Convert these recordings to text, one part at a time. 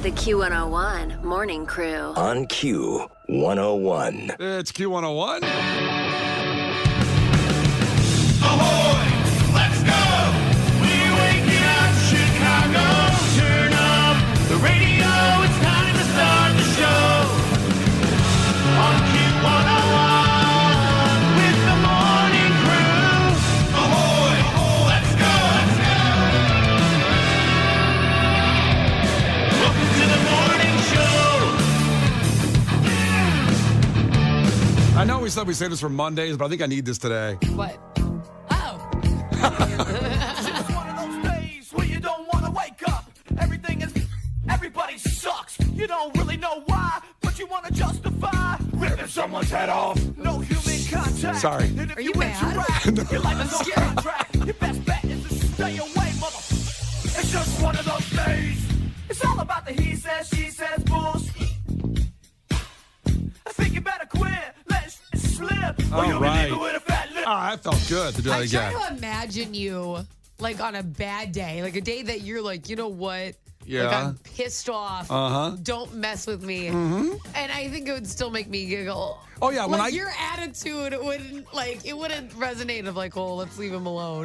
The Q101 Morning Crew. On Q101. It's Q101. Ahoy! Let's go! We're waking up Chicago. Turn up the radio. It's time to start the show. On Q101 with the Morning Crew. Ahoy! Let's go! Let's go! Welcome to the morning show. I know we said we say this for Mondays, but I think I need this today. What? Oh. It's one of those days where you don't want to wake up. Everybody sucks. You don't really know why, but you want to justify ripping someone's head off. No human contact. Sorry. And if Are you interact, your life is on contract. Your best bet is to stay away, mother. It's just one of those days. It's all about the he says, she says bullshit. I think you better quit. Let it slip. Or you'll be right. leaving with a fat lip. Ah, that felt good to do that I again. try to imagine you like on a bad day, like a day that you're like, you know what? Yeah. Like I'm pissed off. Uh-huh. Don't mess with me. Mm-hmm. And I think it would still make me giggle. Oh, yeah, when like I- your attitude wouldn't resonate of like, oh, let's leave him alone.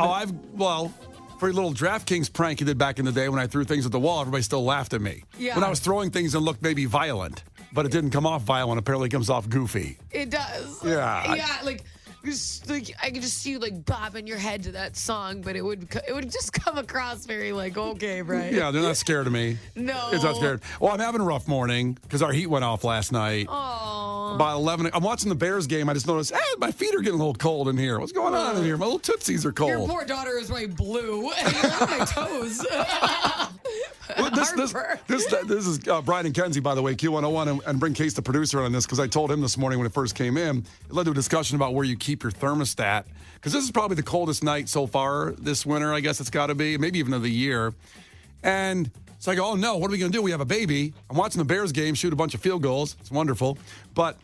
For a little DraftKings prank you did back in the day when I threw things at the wall, everybody still laughed at me. Yeah. When I was throwing things and looked maybe violent, but it didn't come off violent. Apparently it comes off goofy. It does. Yeah. Yeah, like I could just see you like bobbing your head to that song, but it would just come across very like, okay, right? Yeah, they're not scared of me. No. It's not scared. Well, I'm having a rough morning because our heat went off last night. Oh. About 11. I'm watching the Bears game. I just noticed, hey, my feet are getting a little cold in here. What's going on in here? My little tootsies are cold. Your poor daughter is right blue. And you're on my toes. Well, this is Brian and Kenzie, by the way, Q101, and bring Case the producer on this because I told him this morning when it first came in. It led to a discussion about where you keep your thermostat because this is probably the coldest night so far this winter, I guess it's got to be, maybe even of the year. And so I go, oh no, what are we going to do? We have a baby. I'm watching the Bears game, shoot a bunch of field goals. It's wonderful. But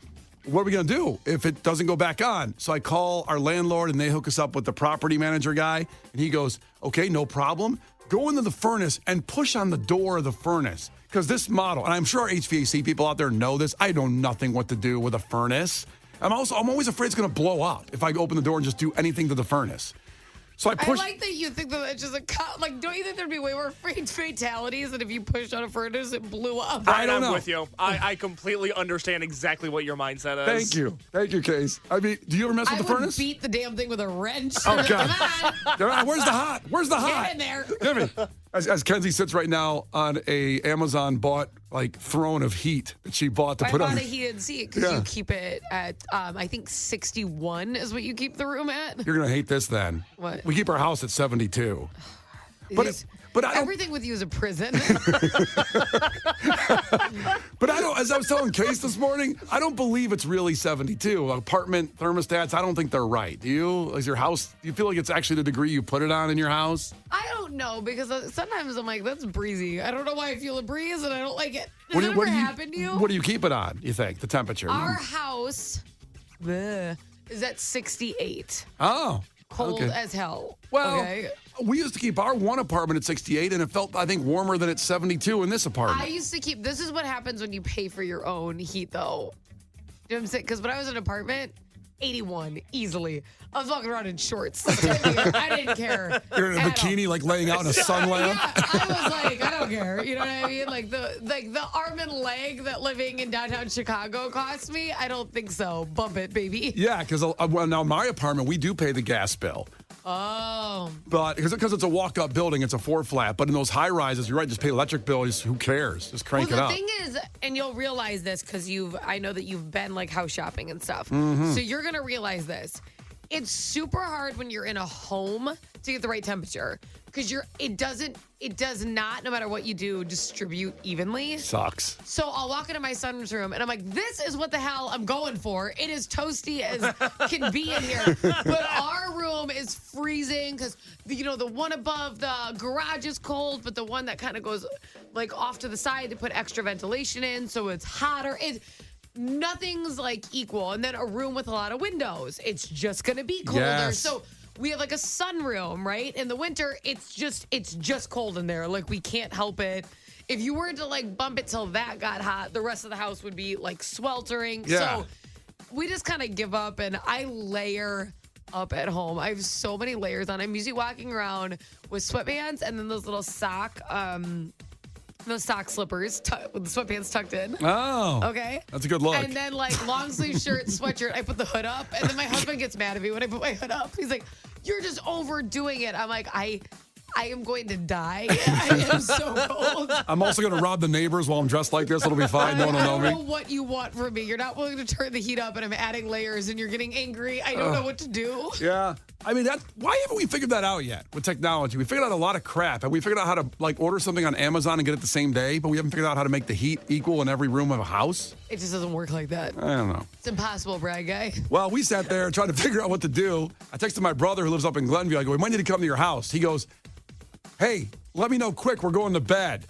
what are we going to do if it doesn't go back on? So I call our landlord and they hook us up with the property manager guy. And he goes, okay, no problem. Go into the furnace and push on the door of the furnace. Because this model, and I'm sure our HVAC people out there know this, I know nothing what to do with a furnace. I'm always afraid it's going to blow up if I open the door and just do anything to the furnace. So I I push. like that you think that it's just like, don't you think there'd be way more fatalities than if you pushed on a furnace it blew up? I don't know. I'm with you. I completely understand exactly what your mindset is. Thank you. Thank you, Case. I mean, do you ever mess with I the would furnace? beat the damn thing with a wrench. Oh, God. Come on. Where's the hot? Where's the hot? Get in there. Give me. As Kenzie sits right now on a Amazon bought throne of heat that she bought to I put bought on. a heated seat because Yeah. you keep it at, I think 61 is what you keep the room at. You're gonna hate this then. What? We keep our house at 72. But I don't. Everything with you is a prison. But I don't. As I was telling Case this morning, I don't believe it's really 72. Apartment thermostats, I don't think they're right. Do you? Is your house? Do you feel like it's actually the degree you put it on in your house? I don't know because sometimes I'm like, that's breezy. I don't know why I feel a breeze and I don't like it. Does What that do ever you? happen to you? What do you keep it on? You think the temperature? Our house is at 68. Oh. Cold okay. as hell. Well, okay. we used to keep our one apartment at 68, and it felt, I think, warmer than at 72 in this apartment. I used to keep, this is what happens when you pay for your own heat, though. You know what I'm saying? Because when I was in an apartment, 81, easily. I was walking around in shorts. I didn't care. You're in a at bikini, all. like laying out in a sun lamp. Yeah, I was like, I don't care. You know what I mean? Like the arm and leg that living in downtown Chicago cost me. I don't think so. Bump it, baby. Yeah, because now my apartment, we do pay the gas bill. Oh. But because it's a walk-up building, it's a 4-flat. But in those high rises, you're right, just pay electric bill. Just, who cares? Just crank it Well, up. the thing is, and you'll realize this because I know that you've been like house shopping and stuff. Mm-hmm. So you're gonna realize this. It's super hard when you're in a home to get the right temperature because it does not, no matter what you do, distribute evenly. Sucks. So I'll walk into my son's room and I'm like, this is what the hell I'm going for. It is toasty as can be in here. But our room is freezing because, the one above the garage is cold, but the one that kind of goes like off to the side, they put extra ventilation in, so it's hotter. Nothing's like equal. And then a room with a lot of windows, it's just going to be colder. Yes. So we have like a sunroom, right? In the winter, it's just cold in there. Like we can't help it. if you were to like bump it till that got hot, the rest of the house would be like sweltering. Yeah. So we just kind of give up, and I layer up at home. I have so many layers on. I'm usually walking around with sweatpants and then those little those sock slippers with the sweatpants tucked in. Oh. Okay. That's a good look. And then like long sleeve shirt, sweatshirt, I put the hood up. And then my husband gets mad at me when I put my hood up. He's like, you're just overdoing it. I'm like, I am going to die. I am so cold. I'm also going to rob the neighbors while I'm dressed like this. It'll be fine. No one will know I me. don't know what you want from me. You're not willing to turn the heat up, and I'm adding layers, and you're getting angry. I don't know what to do. Yeah. I mean, why haven't we figured that out yet with technology? We figured out a lot of crap. And we figured out how to like order something on Amazon and get it the same day, but we haven't figured out how to make the heat equal in every room of a house. It just doesn't work like that. I don't know. It's impossible, Brad guy. Well, we sat there trying to figure out what to do. I texted my brother who lives up in Glenview. I go, we might need to come to your house. He goes, hey, let me know quick. We're going to bed.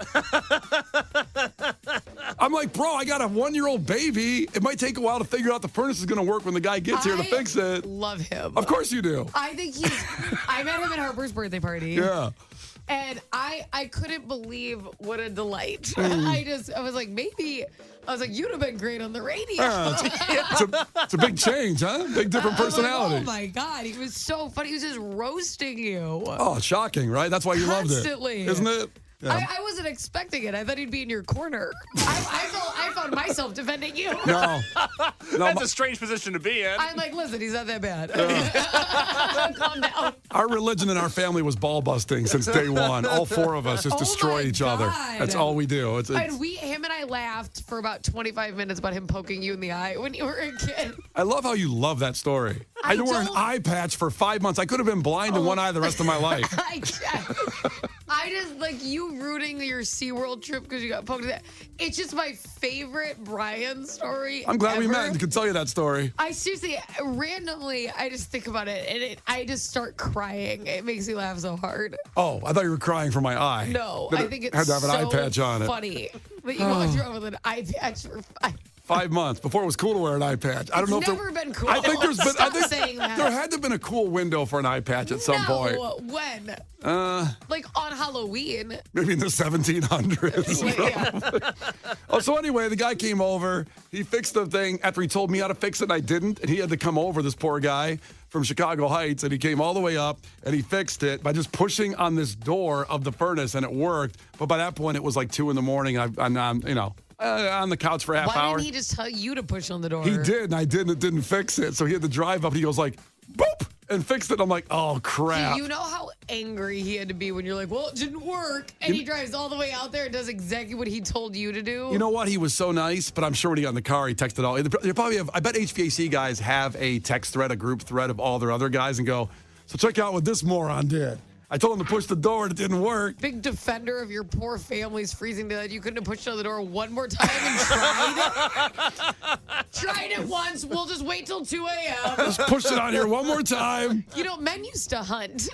I'm like, bro, I got a 1-year-old baby. It might take a while to figure out the furnace is going to work when the guy gets here to fix it. Love him. Of course you do. I think I met him at Harper's birthday party. Yeah. And I couldn't believe what a delight. I was like, you'd have been great on the radio. It's a big change, huh? Big different personality. Like, oh my God, he was so funny. He was just roasting you. Oh, shocking, right? That's why you Constantly. loved it. Isn't it? Yeah. I wasn't expecting it. I thought he'd be in your corner. I found myself defending you. No. That's a strange position to be in. I'm like, listen, he's not that bad. Calm down. Our religion in our family was ball busting since day one. All 4 of us just destroy each other. That's all we do. Him and I laughed for about 25 minutes about him poking you in the eye when you were a kid. I love how you love that story. I had to wear an eye patch for 5 months. I could have been blind in one eye the rest of my life. I just like you rooting your SeaWorld trip because you got poked in the eye. It's just my favorite Brian story. I'm glad we ever. met and could tell you that story. I seriously, randomly, I just think about it and I just start crying. It makes me laugh so hard. Oh, I thought you were crying for my eye. No, That I think it's had to have an so eye patch on it. funny that you walked around with an eye patch for 5 months before it was cool to wear an eye patch. I don't know if never been cool. I think there's been. Stop saying that. There had to have been a cool window for an eye patch at some point. When? Like on Halloween. Maybe in the 1700s. Yeah. So anyway, the guy came over. He fixed the thing after he told me how to fix it, and I didn't. And he had to come over, this poor guy from Chicago Heights, and he came all the way up, and he fixed it by just pushing on this door of the furnace, and it worked. But by that point, it was like 2 in the morning. I'm on the couch for a half hour. Why didn't he just tell you to push on the door? He did, and I didn't. It didn't fix it. So he had to drive up, and he goes like, boop, and fixed it. I'm like, oh, crap. Do you know how angry he had to be when you're like, well, it didn't work? And he drives all the way out there and does exactly what he told you to do? You know what? He was so nice, but I'm sure when he got in the car, he texted all. They probably have, I bet HVAC guys have a text thread, a group thread of all their other guys and go, so check out what this moron did. I told him to push the door and it didn't work. Big defender of your poor family's freezing to death. You couldn't have pushed on the door one more time and tried. Tried it once. We'll just wait till 2 a.m. Just push it on here one more time. You know, men used to hunt.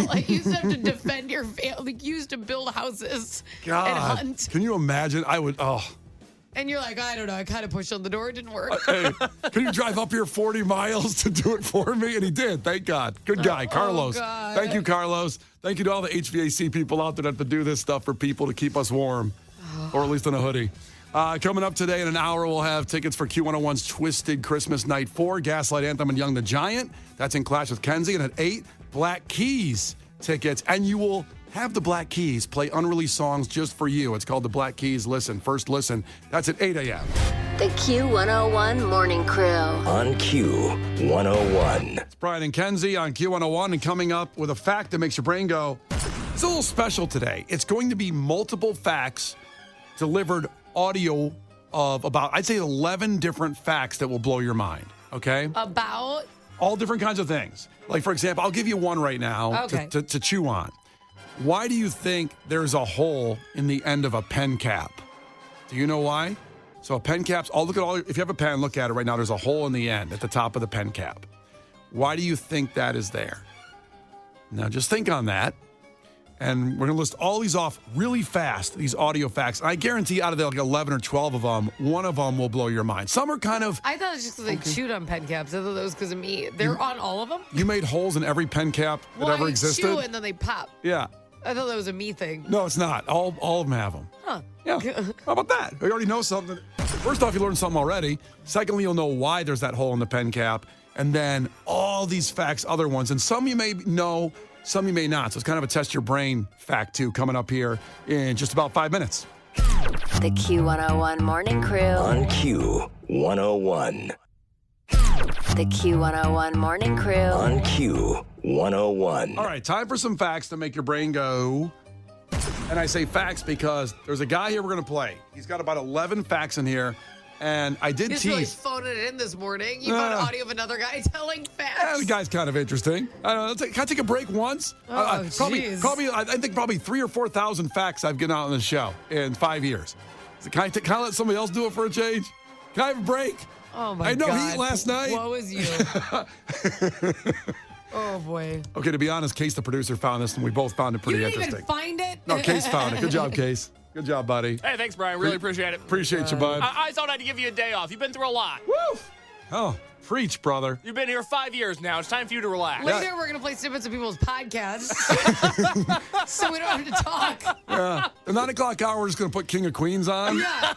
Like you used to have to defend your family. You used to build houses and hunt. Can you imagine? I would, And you're like, I don't know. I kind of pushed on the door. It didn't work. Hey, can you drive up here 40 miles to do it for me? And he did. Thank God. Good guy, Carlos. God. Thank you, Carlos. Thank you to all the HVAC people out there that have to do this stuff for people to keep us warm, or at least in a hoodie. Coming up today in an hour, we'll have tickets for Q101's Twisted Christmas Night 4, Gaslight Anthem and Young the Giant. That's in Clash with Kenzie. And at 8, Black Keys tickets. And you will have the Black Keys play unreleased songs just for you. It's called the Black Keys Listen. First listen. That's at 8 a.m. The Q101 Morning Crew. On Q101. It's Brian and Kenzie on Q101, and coming up with a fact that makes your brain go, it's a little special today. It's going to be multiple facts delivered audio of about, I'd say 11 different facts that will blow your mind, okay? About? All different kinds of things. Like, for example, I'll give you one right now to chew on. Why do you think there's a hole in the end of a pen cap? Do you know why? So a pen cap's, if you have a pen, look at it right now. There's a hole in the end at the top of the pen cap. Why do you think that is there? Now just think on that. And we're going to list all these off really fast, these audio facts. And I guarantee out of the 11 or 12 of them, one of them will blow your mind. Some are kind of... I thought it was just because they chewed on pen caps. I thought that was because of me. They're on all of them? You made holes in every pen cap that ever existed? Chew and then they pop. Yeah. I thought that was a me thing. No, it's not. All of them have them. Huh. Yeah. How about that? You already know something. First off, you learned something already. Secondly, you'll know why there's that hole in the pen cap. And then all these facts, other ones. And some you may know, some you may not. So it's kind of a test your brain fact, too, coming up here in just about 5 minutes. The Q101 Morning Crew. On Q101. The Q101 Morning Crew. On Q101. All right, time for some facts to make your brain go. And I say facts because there's a guy here we're going to play. He's got about 11 facts in here. And I did He's really tease. phoning it in this morning. You found audio of another guy telling facts. Yeah, the guy's kind of interesting. Can I take a break once? Oh, probably. I think probably 3,000 or 4,000 facts I've given out on the show in 5 years. So can I let somebody else do it for a change? Can I have a break? Oh my I know God. heat last night. Woe is you. Oh boy. Okay, to be honest, Case, the producer, found this, and we both found it pretty You didn't interesting. even find it? No, Case found it. Good job, Case. Good job, buddy. Hey, thanks, Brian. Really appreciate it. Appreciate you, bud. I thought I'd give you a day off. You've been through a lot. Woo! Oh, preach, brother. You've been here 5 years now. It's time for you to relax. Later, we're going to play snippets of people's podcasts. So we don't have to talk. Yeah. The 9 o'clock hour, we're just going to put King of Queens on. Yeah.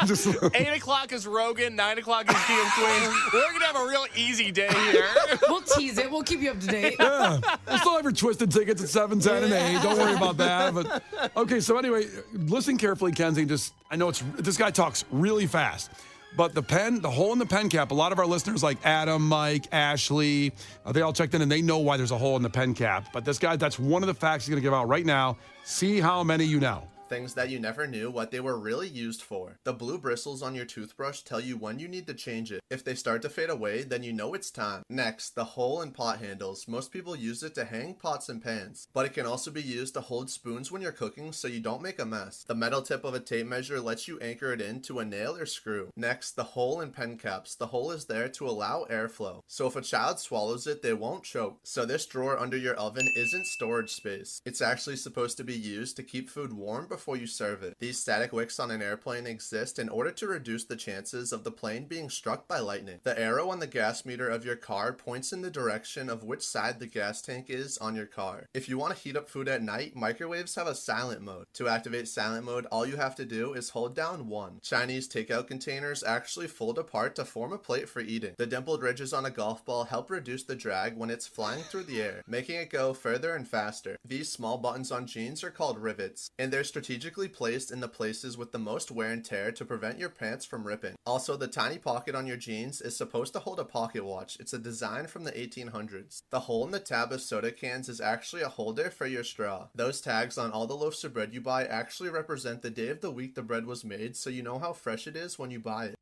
Just, 8 o'clock is Rogan. 9 o'clock is King of Queens. We're going to have a real easy day here. We'll tease it. We'll keep you up to date. yeah. We'll still have your twisted tickets at 7, 10, and 8. Don't worry about that. But okay, so anyway, listen carefully, Kenzie. I know this guy talks really fast. But the hole in the pen cap, a lot of our listeners like Adam, Mike, Ashley, they all checked in and they know why there's a hole in the pen cap. But this guy, that's one of the facts he's going to give out right now. See how many you know. Things that you never knew what they were really used for. The blue bristles on your toothbrush tell you when you need to change it. If they start to fade away, then you know it's time. Next, the hole in pot handles. Most people use it to hang pots and pans, but it can also be used to hold spoons when you're cooking so you don't make a mess. The metal tip of a tape measure lets you anchor it into a nail or screw. Next, the hole in pen caps. The hole is there to allow airflow, so if a child swallows it, they won't choke. So this drawer under your oven isn't storage space. It's actually supposed to be used to keep food warm before you serve it. These static wicks on an airplane exist in order to reduce the chances of the plane being struck by lightning. The arrow on the gas meter of your car points in the direction of which side the gas tank is on your car. If you want to heat up food at night, microwaves have a silent mode. To activate silent mode, all you have to do is hold down 1. Chinese takeout containers actually fold apart to form a plate for eating. The dimpled ridges on a golf ball help reduce the drag when it's flying through the air, making it go further and faster. These small buttons on jeans are called rivets, and they're strategically placed in the places with the most wear and tear to prevent your pants from ripping. Also, the tiny pocket on your jeans is supposed to hold a pocket watch. It's a design from the 1800s. The hole in the tab of soda cans is actually a holder for your straw. Those tags on all the loaves of bread you buy actually represent the day of the week the bread was made, so you know how fresh it is when you buy it.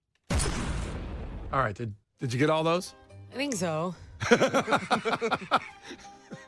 All right, did you get all those? I think so.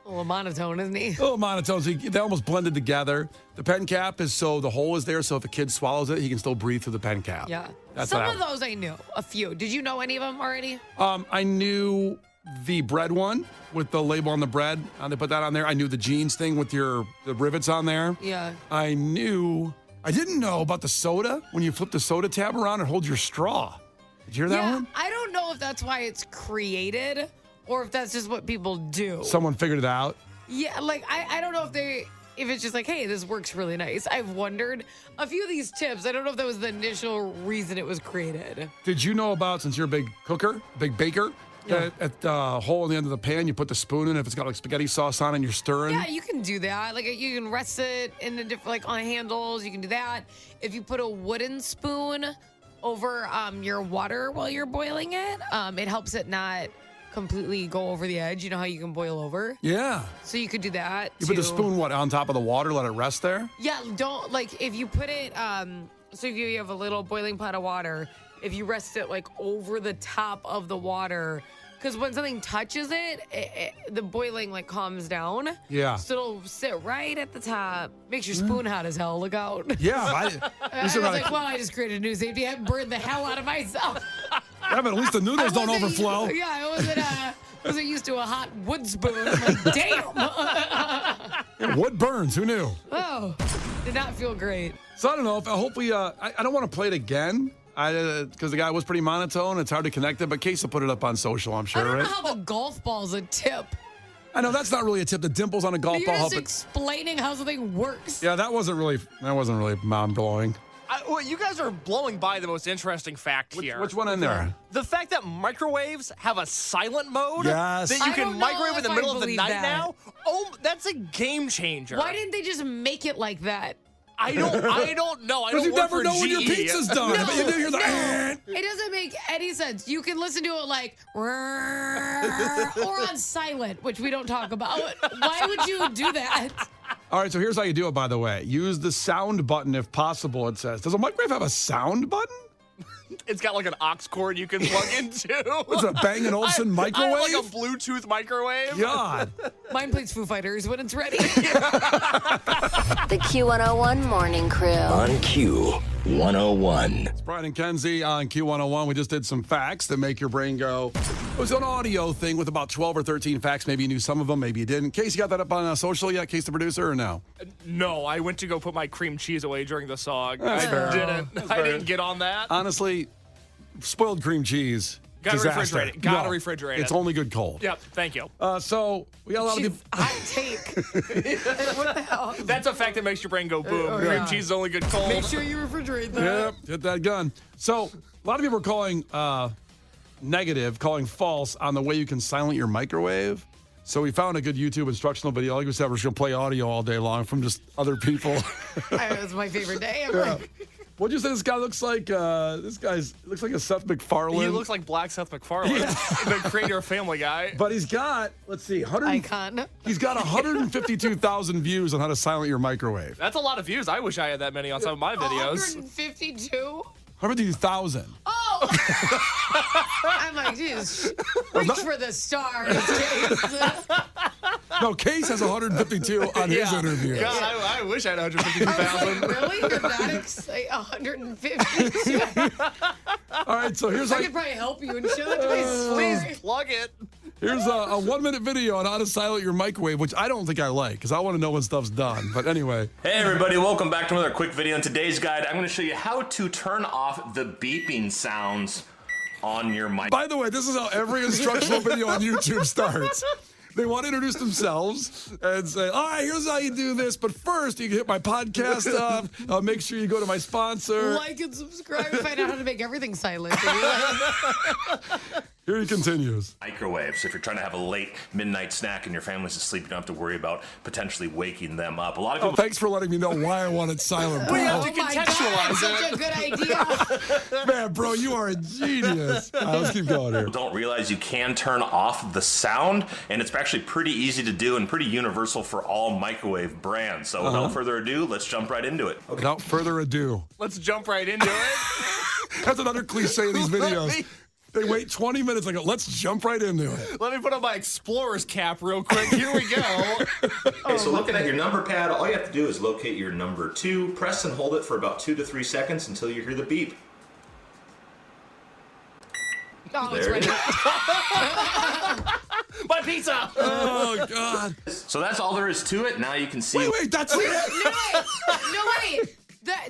A little monotone, isn't he? A little monotone. So they almost blended together. The pen cap is so the hole is there, so if a kid swallows it, he can still breathe through the pen cap. Yeah. That's Some of those I knew. A few. Did you know any of them already? I knew the bread one with the label on the bread. They put that on there. I knew the jeans thing with the rivets on there. Yeah. I didn't know about the soda. When you flip the soda tab around, it holds your straw. Did you hear that one? I don't know if that's why it's created or if that's just what people do. Someone figured it out. Yeah, like I don't know if it's just like, hey, this works really nice. I've wondered a few of these tips. I don't know if that was the initial reason it was created. Did you know about, since you're a big cooker, big baker, Yeah. at the hole in the end of the pan, you put the spoon in. If it's got like spaghetti sauce on it and you're stirring. Yeah, you can do that. Like you can rest it in the different, like on handles. You can do that. If you put a wooden spoon over your water while you're boiling it, it helps it not completely go over the edge. You know how you can boil over? Yeah. So you could do that. You put the spoon, on top of the water, let it rest there? Yeah, don't, like, if you put it, so if you have a little boiling pot of water, if you rest it, like, over the top of the water, because when something touches it, the boiling, like, calms down. Yeah. So it'll sit right at the top. Makes your spoon hot as hell. Look out. Yeah. I was like, well, I just created a new safety. I burned the hell out of myself. Yeah, but at least the noodles don't overflow. Yeah, I wasn't used to a hot wood spoon. I'm like, damn. Yeah, wood burns. Who knew? Oh, did not feel great. So I don't know. Hopefully, I don't want to play it again. Because the guy was pretty monotone. It's hard to connect it, but Case will put it up on social, I'm sure, I don't right? know how the golf ball's a tip. I know that's not really a tip. The dimples on a golf You're ball just help it. explaining how something works. Yeah, that wasn't really mind blowing. Well, you guys are blowing by the most interesting fact here. Which one in there? The fact that microwaves have a silent mode Yes. that you I can don't know microwave in the if I middle of the believe night that. now. Oh, that's a game changer. Why didn't they just make it like that? I don't know. I Because don't you work never for know when your GE. pizza's done. But you didn't hear the It doesn't make any sense. You can listen to it like or on silent, which we don't talk about. Why would you do that? All right, so here's how you do it, by the way. Use the sound button if possible, it says. Does a microwave have a sound button? It's got like an aux cord you can plug into. What's a Bang & Olufsen microwave? I have like a Bluetooth microwave. God. Mine plays Foo Fighters when it's ready. The Q101 Morning Crew. On Q101. It's Brian and Kenzie on Q101. We just did some facts that make your brain go. It was an audio thing with about 12 or 13 facts. Maybe you knew some of them, maybe you didn't. Case, you got that up on social yet? Case the producer, or no? No, I went to go put my cream cheese away during the song. That's fair. I didn't get on that. Honestly, spoiled cream cheese. Gotta disaster. refrigerate it. Gotta refrigerate It's it. only good cold. Yep, thank you. So we got a lot of people. Hot take. What the hell? That's a fact that makes your brain go boom. Oh, Cream yeah. cheese is only good cold. Make sure you refrigerate that. Yep, get that gun. So a lot of people are calling negative, calling false on the way you can silent your microwave. So we found a good YouTube instructional video. Like we said, we're just going to play audio all day long from just other people. It was my favorite day. I'm Yeah. like, What'd you say this guy looks like? This guy's looks like a Seth MacFarlane. He looks like Black Seth MacFarlane, the creator of Family Guy. But he's got, let's see, icon. He's got 152,000 views on how to silent your microwave. That's a lot of views. I wish I had that many on some of my videos. 152? 152,000. Oh! I'm like, geez, reach for the stars, Case. No, Case has 152 on his interview. God, I wish I had 152,000. Really? You're that excited? 152? All right, so here's I like could probably help you and show that to my story. Please plug it. here's a 1 minute video on how to silent your microwave, which I don't think I like because I want to know when stuff's done. But anyway, Hey everybody, welcome back to another quick video. In today's guide, I'm going to show you how to turn off the beeping sounds on your mic. by the way, this is how every instructional video on YouTube starts. They want to introduce themselves and say, all right, here's how you do this. But first, you can hit my podcast up. Make sure you go to my sponsor. Like and subscribe to find out how to make everything silent. Here he continues. Microwaves. If you're trying to have a late midnight snack and your family's asleep, you don't have to worry about potentially waking them up. A lot of people Thanks for letting me know why I want it silent, We bro. have to Oh my God, contextualize that's such a good idea. Man, bro, you are a genius. All right, let's keep going here. don't realize you can turn off the sound, and it's actually pretty easy to do and pretty universal for all microwave brands. So without further ado, let's jump right into it. Without further ado. Let's jump right into it. That's another cliche of these videos. They wait 20 minutes and go, let's jump right into it. Let me put on my explorer's cap real quick. Here we go. Okay, so looking at your number pad, all you have to do is locate your number 2, press and hold it for about 2 to 3 seconds until you hear the beep. Oh, it's There it right. is. My pizza. Oh, God. So that's all there is to it. Now you can see. Wait, that's it? No, wait.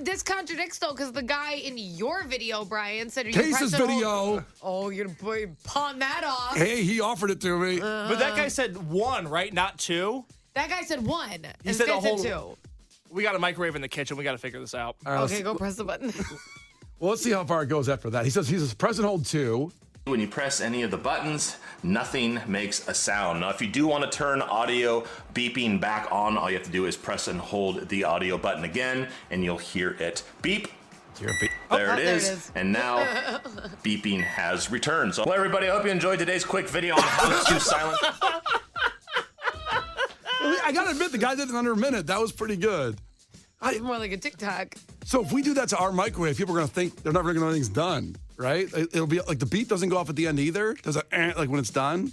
This contradicts, though, because the guy in your video, Brian, said... Case's video. Oh, you're going to pawn that off. Hey, he offered it to me. But that guy said 1, right? Not 2. That guy said 1. He and said a Finn whole. said 2. We got a microwave in the kitchen. We got to figure this out. All right, Okay, go press the button. Well, let's see how far it goes after that. He says press and hold 2. When you press any of the buttons, nothing makes a sound. Now, if you do want to turn audio beeping back on, all you have to do is press and hold the audio button again, and you'll hear it beep. There it there it is. is. And now beeping has returned. So, well, everybody, I hope you enjoyed today's quick video on how to silent. I got to admit, the guy did it in under a minute. That was pretty good. It's more like a TikTok. So if we do that to our microwave, people are going to think they're never going to know anything's done, right? It'll be like the beep doesn't go off at the end either. Does it like when it's done?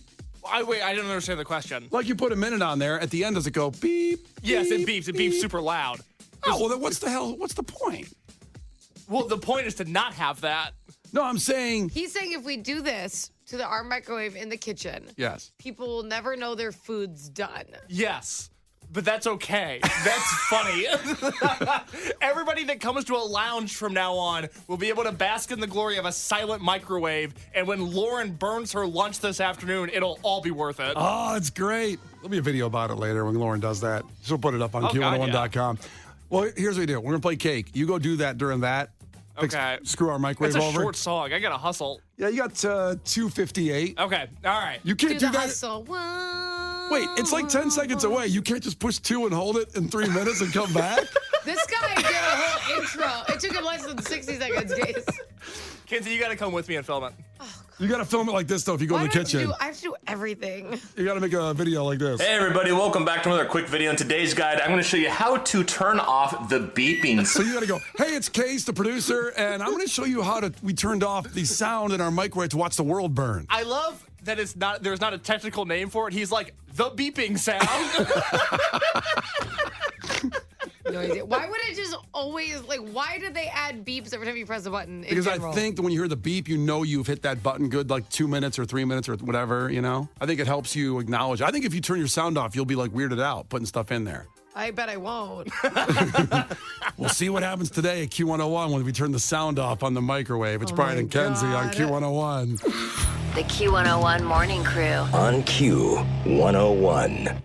Wait, I didn't understand the question. Like you put a minute on there. At the end, does it go beep? Yes, beep, it beeps. It beeps super loud. Oh, well, then what's the point? Well, the point is to not have that. No, I'm saying He's saying if we do this to our microwave in the kitchen, yes. people will never know their food's done. Yes. but that's okay. That's funny. Everybody that comes to a lounge from now on will be able to bask in the glory of a silent microwave, and when Lauren burns her lunch this afternoon, it'll all be worth it. Oh, it's great. There'll be a video about it later when Lauren does that. She'll put it up on Q101.com. Well, here's what we do. We're going to play Cake. You go do that during that. Okay. Screw our microwave It's a over. short song. I got to hustle. Yeah, you got 2:58. Okay. All right. You can't do the that. hustle. Wait, it's like 10 seconds away. You can't just push 2 and hold it in 3 minutes and come back? This guy did a whole intro. It took him less than 60 seconds, Case. Kinsey, you got to come with me and film it. You got to film it like this, though, if you go Why to the do I have to kitchen. do- I have to do everything. You got to make a video like this. Hey everybody, welcome back to another quick video. In today's guide, I'm going to show you how to turn off the beeping. So you got to go, hey, it's Case, the producer, and I'm going to show you how we turned off the sound in our microwave to watch the world burn. I love that there's not a technical name for it. He's like, the beeping sound. No idea. Why would it just always, why did they add beeps every time you press a button? Because I think that when you hear the beep, you know you've hit that button good, like 2 minutes or 3 minutes or whatever, you know? I think it helps you acknowledge. I think if you turn your sound off, you'll be like weirded out putting stuff in there. I bet I won't. We'll see what happens today at Q101 when we turn the sound off on the microwave. It's Oh Brian my and Kenzie on God. Q101. The Q101 Morning Crew. On Q101.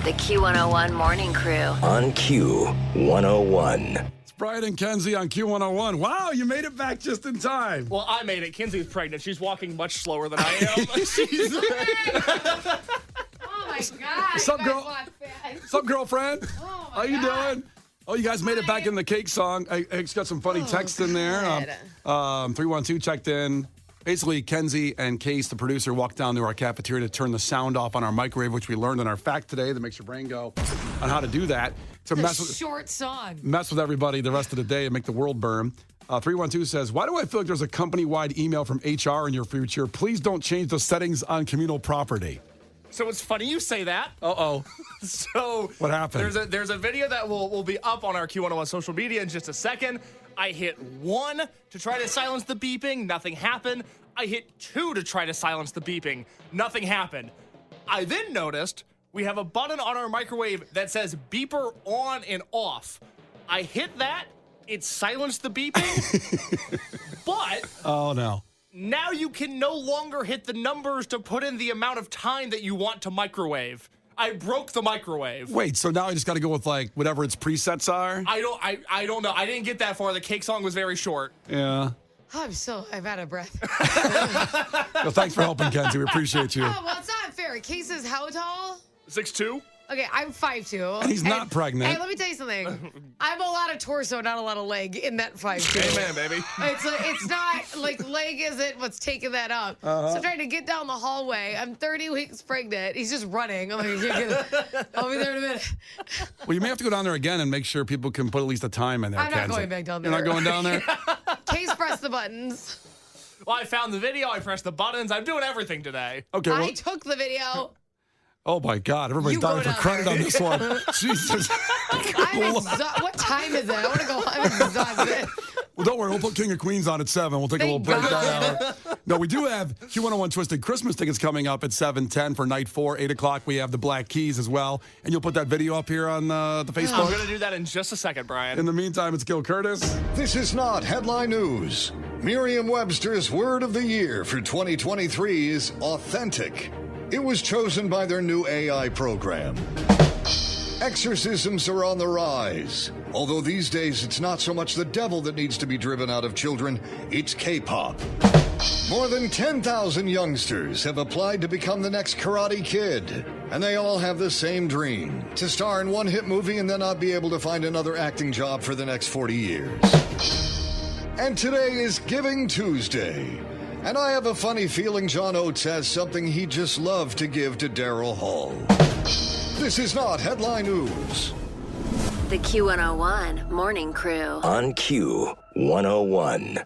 The Q101 Morning Crew. On Q101. It's Brian and Kenzie on Q101. Wow, you made it back just in time. Well, I made it. Kinsey's pregnant. She's walking much slower than I am. Oh my God. What's up, You guys girl? want fat. What's up, girlfriend? Oh my How you God. doing? Oh, you guys made it back in the cake song. It's got some funny text in there. God. 312 checked in. Basically, Kenzie and Case, the producer, walked down to our cafeteria to turn the sound off on our microwave, which we learned in our fact today that makes your brain go on how to do that. To It's a short song. mess with everybody the rest of the day and make the world burn. 312 says, why do I feel like there's a company-wide email from HR in your future? Please don't change the settings on communal property. So it's funny you say that. Uh-oh. So What happened? There's a video that will be up on our Q101 social media in just a second. I hit 1 to try to silence the beeping. Nothing happened. I hit 2 to try to silence the beeping. Nothing happened. I then noticed we have a button on our microwave that says beeper on and off. I hit that. It silenced the beeping. But Oh, no. now you can no longer hit the numbers to put in the amount of time that you want to microwave. I broke the microwave. Wait, so now I just got to go with, like, whatever its presets are? I don't know. I didn't get that far. The cake song was very short. Yeah. I'm out of breath. Well, thanks for helping, Kenzie. We appreciate you. Oh, well, it's not fair. Case is how tall? 6'2". Okay, I'm 5'2". And he's not pregnant. Hey, let me tell you something. I'm a lot of torso, not a lot of leg in that 5'2". Amen, baby. It's not like leg isn't what's taking that up. So I'm trying to get down the hallway. I'm 30 weeks pregnant. He's just running. I'm like, I'll be there in a minute. Well, you may have to go down there again and make sure people can put at least a time in there, I'm not Kenzie. going back down You're not there. going down there? Case press the buttons. Well, I found the video. I pressed the buttons. I'm doing everything today. Okay, well, I took the video. oh my God, everybody's You go dying for down credit there. on this one. Jesus. What time is it? I want to go. I'm exhausted. Well, don't worry, we'll put King of Queens on at 7. We'll take a little Thank break that God. hour. No, we do have Q101 Twisted Christmas tickets coming up at 7:10 for night 4. 8 o'clock, we have the Black Keys as well. And you'll put that video up here on the I'm Facebook. going to do that in just a second, Brian. In the meantime, it's Gil Curtis. This is not headline news. Merriam-Webster's word of the year for 2023 is authentic. It was chosen by their new AI program. Exorcisms are on the rise. Although these days it's not so much the devil that needs to be driven out of children, it's K-pop. More than 10,000 youngsters have applied to become the next Karate Kid. And they all have the same dream, to star in one hit movie and then not be able to find another acting job for the next 40 years. And today is Giving Tuesday. And I have a funny feeling John Oates has something he'd just love to give to Daryl Hall. This is not headline news. The Q101 Morning Crew. On Q101.